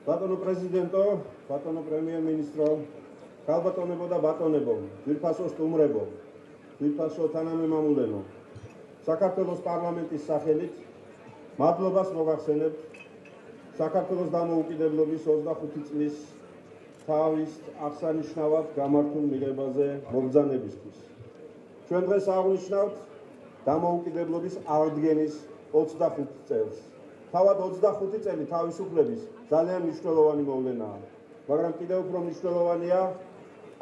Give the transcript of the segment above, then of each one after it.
ბატონო პრეზიდენტო, ბატონო პრემიერ-მინისტრო, ქალბატონებო და ბატონებო, ძვირფასო სტუმრებო, ძვირფასო თანამემამულენო, საქართველოს პარლამენტის სახელით მადლობას მოგახსენებთ საქართველოს დამოუკიდებლობის 25 წლის თავის აღსანიშნავად გამართულ მიღებაზე მობრძანებისთვის. ჩვენ დღეს აღვნიშნავთ დამოუკიდებლობის აღდგენის 25 წელს. თავად 25 წელი თავისუფლების ძალიან მნიშვნელოვანი მოვლენაა, მაგრამ კიდევ უფრო მნიშვნელოვანია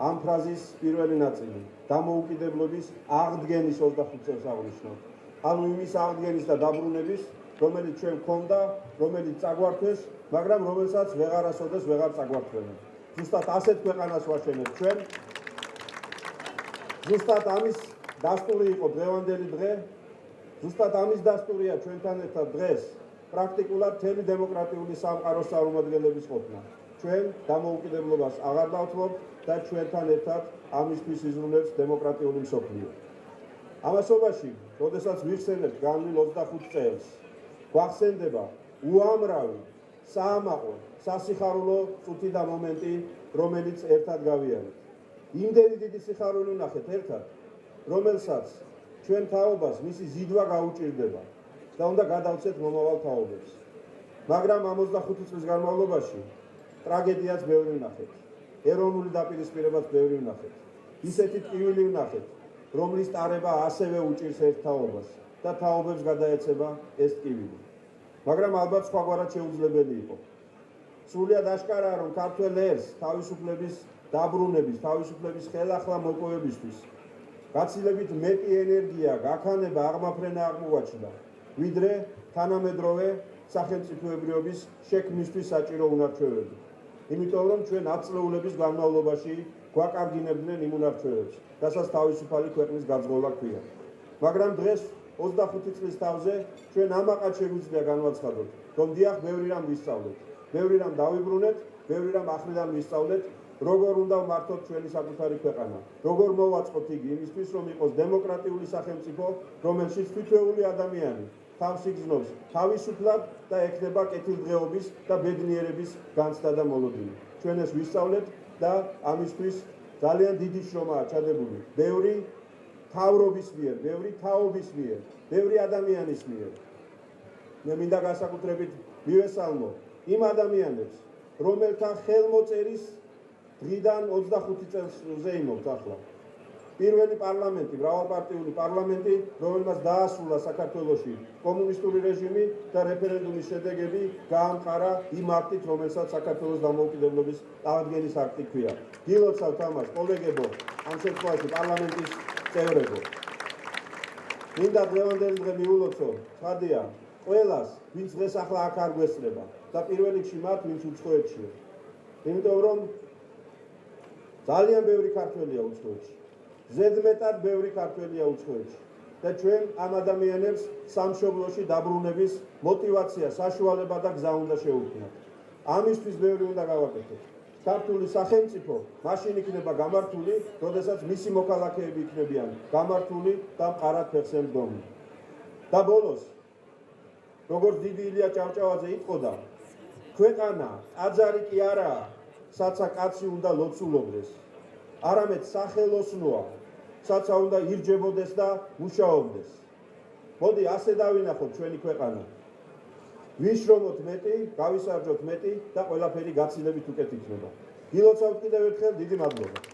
ამ ფრაზის პირველი ნაწილი. დამოუკიდებლობის აღდგენის 25 წელს აღვნიშნავთ. ანუ იმის აღდგენის და დაბრუნების, რომელიც ჩვენ გქონდა, რომელიც წაგვართვეს, მაგრამ რომელსაც ვეღარასოდეს ვეღარ წაგვართვენებთ. ზუსტად ასეთ ქვეყანას ვაშენებთ ჩვენ. ზუსტად ამის დასტური იყო დღევანდელი დღე. ზუსტად ამის დასტურია ჩვენთან ერთად დღეს პრაქტიკულად მთელი დემოკრატიული სამყაროს წარმომადგენლების ყოფნა. ჩვენ დამოუკიდებლობას აღარ დავთმობთ და ჩვენთან ერთად ამისთვის იზრუნებს დემოკრატიული მსოფლიო. ამასობაში, როდესაც ვიხსენებთ განვლილ 25 წელს, გვახსენდება უამრავი საამაყო, სასიხარულო წუთი და მომენტი, რომელიც ერთად გავიარეთ. იმდენი დიდი სიხარული ვნახეთ ერთად, რომელსაც ჩვენ თაობას მისი ზიდვა გაუჭირდება და უნდა გადავცეთ მომავალ თაობებს. მაგრამ 25 წლის განმავლობაში ტრაგედიაც ბევრი ვნახეთ, ეროვნული დაპირისპირებაც ბევრი ვნახეთ, ისეთი ტკივილი ვნახეთ, რომლის ტარება ასევე უჭირს ერთ თაობას და თაობებს გადაეცემა ეს ტკივილი. მაგრამ ალბათ სხვაგვარად შეუძლებელი იყო. სრულიად აშკარაა, რომ ქართველ ერს თავისუფლების დაბრუნების, თავისუფლების ხელახლა მოპოვებისთვის გაცილებით მეტი ენერგია, გაქანება, აღმაფრენა აღმოაჩნდა, ვიდრე თანამედროვე სახელმწიფოებრიობის შექმნისთვის საჭირო უნარჩვევები. იმიტომ რომ ჩვენ ათწლეულების განმავლობაში გვაკარგინებდნენ იმ უნარჩვევებს, რასაც თავისუფალი ქვეყნის გაძღოლა ქვია. მაგრამ დღეს 25 წლის თავზე ჩვენ ამაყად შეგვიძლია განვაცხადოთ, რომ დიახ, ბევრი რამ ვისწავლეთ, ბევრი რამ დავიბრუნეთ, ბევრი რამ ახრიდან ვისწავლეთ, როგორ უნდა ვმართოთ ჩვენი საკუთარი ქვეყანა, როგორ მოვაწყოთ იგი იმისთვის, რომ იყოს დემოკრატიული სახელმწიფო, რომელშიც თითოეული ადამიანი თავს იგრძნობს თავისუფლად და ექნება კეთილდღეობის და ბედნიერების განცდა და მოლოდინი. ჩვენ ეს ვისწავლეთ და ამისთვის ძალიან დიდი შრომაა ჩადებული ბევრი თავრობის მიერ, ბევრი თაობის მიერ, ბევრი ადამიანის მიერ. მე მინდა განსაკუთრებით მივესალმო იმ ადამიანებს, რომელთა ხელმოწერის დღიდან 25 წელს ზეიმობთ ახლა. პირველი პარლამენტი, მრავალპარტიული პარლამენტი, რომელმაც დაასრულა საქართველოში კომუნისტური რეჟიმი და რეფერენდუმის შედეგები გაამყარა იმ აქტით, რომელსაც საქართველოს დამოუკიდებლობის აღდგენის აქტი ქვია. გილოცავთ ამას, კოლეგებო, ამ შემთხვევაში პარლამენტის წევრებო. მინდა დღევანდელი დღე მიულოცო, ცხადია, ყველას, ვინც დღეს ახლა აქ არ გვესწრება და პირველ რიგში მათ, ვინც უცხოეთშია. იმიტომ რომ ძალიან ბევრი ქართველია უცხოეთში. ზედმეტად ბევრი ქართველია უცხოეთში და ჩვენ ამ ადამიანებს სამშობლოში დაბრუნების მოტივაცია, საშუალება და გზა უნდა შევუქმნათ. ამისთვის ბევრი უნდა გავაკეთოთ. ქართული სახელმწიფო მაშინ იქნება გამართული, როდესაც მისი მოქალაქეები იქნებიან გამართული და მყარად ფეხს ემდგომი. და ბოლოს, როგორც დიდი ილია ჭავჭავაძე იტყოდა, ქვეყანა ტაძარი კი არაა, საცა კაცი უნდა ლოცულობდეს. არამედ სახელოსნოა, საცა უნდა ირჯებოდეს და მუშაობდეს. მოდი ასე დავინახოთ ჩვენი ქვეყანა. ვიშრომოთ მეტი, გავისარჯოთ მეტი და ყველაფერი გაცილებით უკეთ იქნება. გილოცავთ კიდევ ერთხელ, დიდი მადლობა.